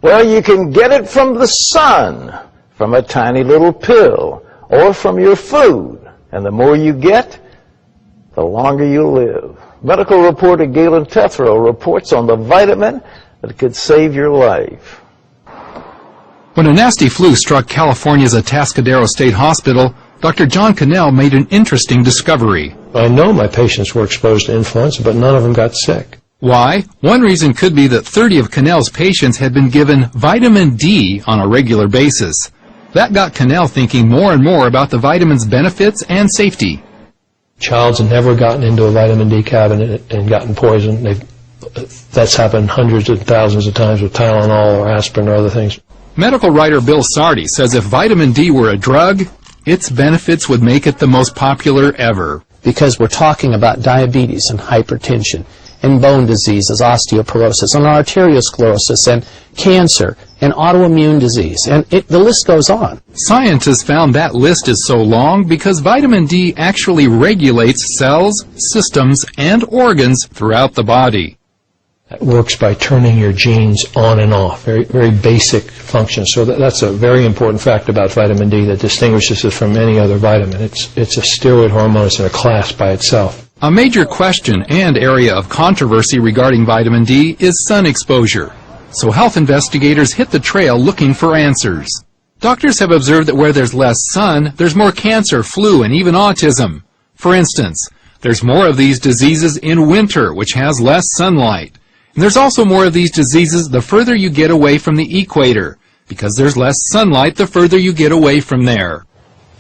Well, you can get it from the sun, from a tiny little pill, or from your food. And the more you get, the longer you live. Medical reporter Galen Tethrow reports on the vitamin that could save your life. When a nasty flu struck California's Atascadero State Hospital, Dr. John Cannell made an interesting discovery. I know my patients were exposed to influenza, but none of them got sick. Why? One reason could be that 30 of Cannell's patients had been given vitamin D on a regular basis. That got Cannell thinking more and more about the vitamin's benefits and safety. Child's never gotten into a vitamin D cabinet and gotten poisoned. That's happened hundreds of thousands of times with Tylenol or aspirin or other things. Medical writer Bill Sardi says if vitamin D were a drug, its benefits would make it the most popular ever. Because we're talking about diabetes and hypertension and bone diseases, osteoporosis, and arteriosclerosis, and cancer, and autoimmune disease, and the list goes on. Scientists found that list is so long because vitamin D actually regulates cells, systems, and organs throughout the body. It works by turning your genes on and off, very, very basic functions. So that's a very important fact about vitamin D that distinguishes it from any other vitamin. It's a steroid hormone. It's in a class by itself. A major question and area of controversy regarding vitamin D is sun exposure. So health investigators hit the trail looking for answers. Doctors have observed that where there's less sun, there's more cancer, flu, and even autism. For instance, there's more of these diseases in winter, which has less sunlight. And there's also more of these diseases the further you get away from the equator, because there's less sunlight the further you get away from there.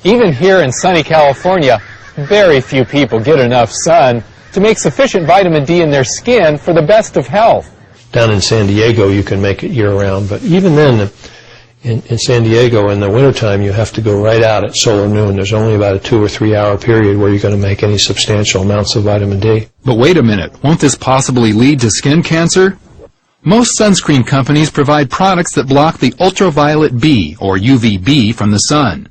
Even here in sunny California, very few people get enough sun to make sufficient vitamin D in their skin for the best of health. Down in San Diego, you can make it year-round, but even then, in San Diego, in the wintertime, you have to go right out at solar noon. There's only about a 2 or 3 hour period where you're going to make any substantial amounts of vitamin D. But wait a minute, won't this possibly lead to skin cancer? Most sunscreen companies provide products that block the ultraviolet B, or UVB, from the sun.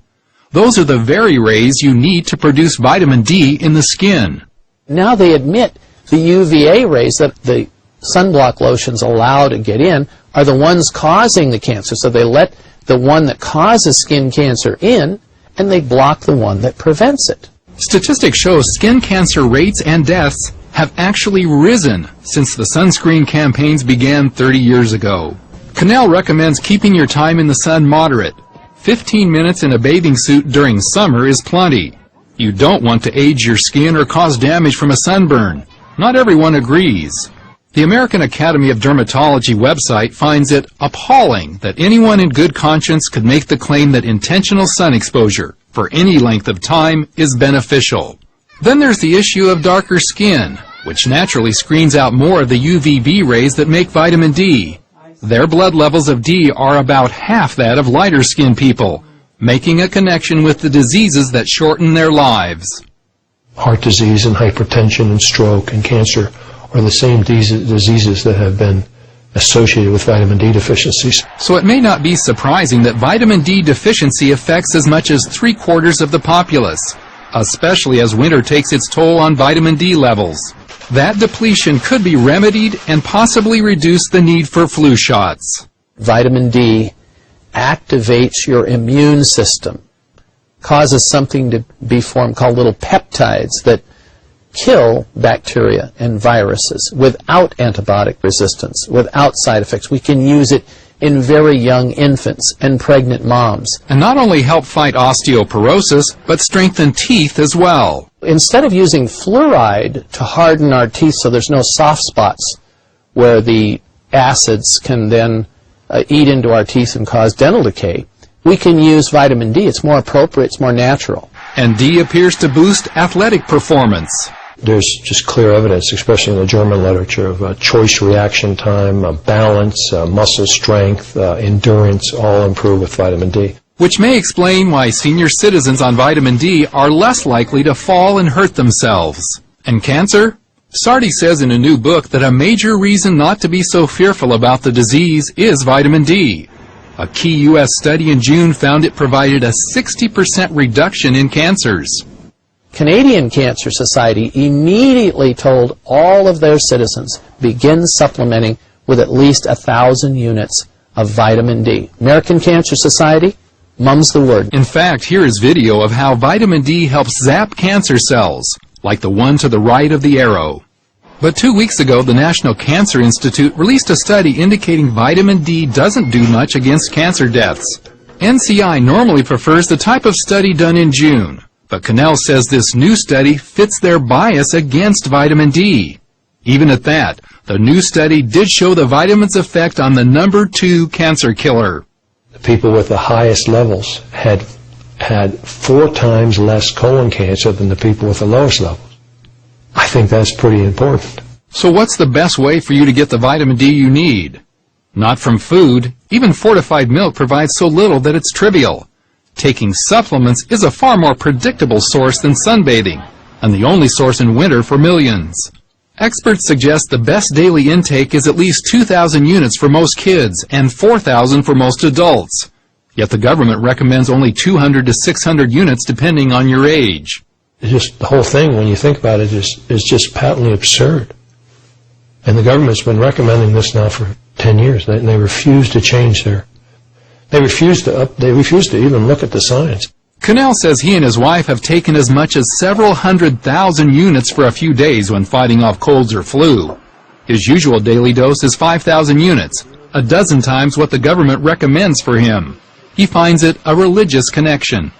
Those are the very rays you need to produce vitamin D in the skin. Now they admit the UVA rays that the sunblock lotions allow to get in are the ones causing the cancer. So they let the one that causes skin cancer in, and they block the one that prevents it. Statistics show skin cancer rates and deaths have actually risen since the sunscreen campaigns began 30 years ago. Cannell recommends keeping your time in the sun moderate. 15 minutes in a bathing suit during summer is plenty. You don't want to age your skin or cause damage from a sunburn. Not everyone agrees. The American Academy of Dermatology website finds it appalling that anyone in good conscience could make the claim that intentional sun exposure for any length of time is beneficial. Then there's the issue of darker skin, which naturally screens out more of the UVB rays that make vitamin D. Their blood levels of D are about half that of lighter skinned people, making a connection with the diseases that shorten their lives. Heart disease and hypertension and stroke and cancer are the same diseases that have been associated with vitamin D deficiencies. So it may not be surprising that vitamin D deficiency affects as much as 3/4 of the populace, especially as winter takes its toll on vitamin D levels. That depletion could be remedied and possibly reduce the need for flu shots. Vitamin D activates your immune system, causes something to be formed called little peptides that kill bacteria and viruses without antibiotic resistance, without side effects. We can use it in very young infants and pregnant moms. And not only help fight osteoporosis, but strengthen teeth as well. Instead of using fluoride to harden our teeth so there's no soft spots where the acids can then eat into our teeth and cause dental decay, we can use vitamin D. It's more appropriate, it's more natural. And D appears to boost athletic performance. There's just clear evidence, especially in the German literature, of choice reaction time, balance, muscle strength, endurance, all improve with vitamin D. Which may explain why senior citizens on vitamin D are less likely to fall and hurt themselves. And cancer? Sardi says in a new book that a major reason not to be so fearful about the disease is vitamin D. A key U.S. study in June found it provided a 60% reduction in cancers. Canadian Cancer Society immediately told all of their citizens, begin supplementing with at least 1,000 units of vitamin D. American Cancer Society, mum's the word. In fact, here is video of how vitamin D helps zap cancer cells, like the one to the right of the arrow. But 2 weeks ago, the National Cancer Institute released a study indicating vitamin D doesn't do much against cancer deaths. NCI normally prefers the type of study done in June, but Connell says this new study fits their bias against vitamin D. Even at that, the new study did show the vitamin's effect on the number 2 cancer killer. The people with the highest levels had 4 times less colon cancer than the people with the lowest levels. I think that's pretty important. So what's the best way for you to get the vitamin D you need? Not from food. Even fortified milk provides so little that it's trivial. Taking supplements is a far more predictable source than sunbathing, and the only source in winter for millions. Experts suggest the best daily intake is at least 2,000 units for most kids and 4,000 for most adults. Yet the government recommends only 200 to 600 units depending on your age. Just the whole thing, when you think about it, is just patently absurd. And the government's been recommending this now for 10 years, and they refuse to change they refuse to even look at the science. Connell says he and his wife have taken as much as several 100,000 units for a few days when fighting off colds or flu. His usual daily dose is 5,000 units, a dozen times what the government recommends for him. He finds it a religious connection.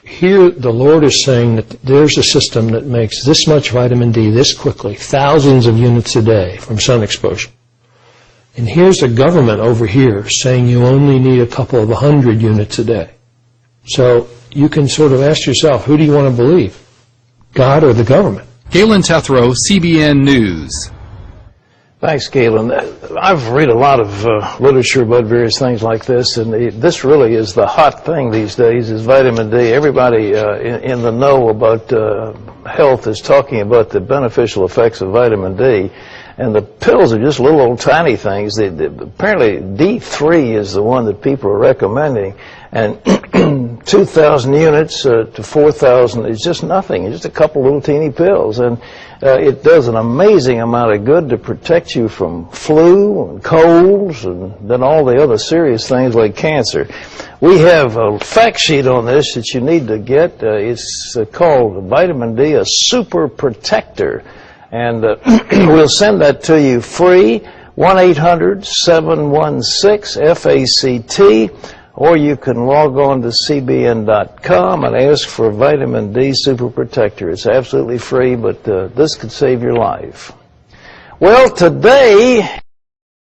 Here the Lord is saying that there's a system that makes this much vitamin D this quickly, thousands of units a day from sun exposure. And here's the government over here saying you only need a couple of 100 units a day. So you can sort of ask yourself, who do you want to believe, God or the government? Galen Tethrow, CBN News. Thanks, Galen. I've read a lot of literature about various things like this, and this really is the hot thing these days, is vitamin D. Everybody in the know about health is talking about the beneficial effects of vitamin D. And the pills are just little old tiny things. Apparently D3 is the one that people are recommending. And 2,000 units to 4,000 is just nothing. It's just a couple little teeny pills. And it does an amazing amount of good to protect you from flu and colds and then all the other serious things like cancer. We have a fact sheet on this that you need to get. It's called Vitamin D, a Super Protector. And we'll send that to you free, 1-800-716-FACT, or you can log on to cbn.com and ask for Vitamin D Super Protector. It's absolutely free, but this could save your life. Well, today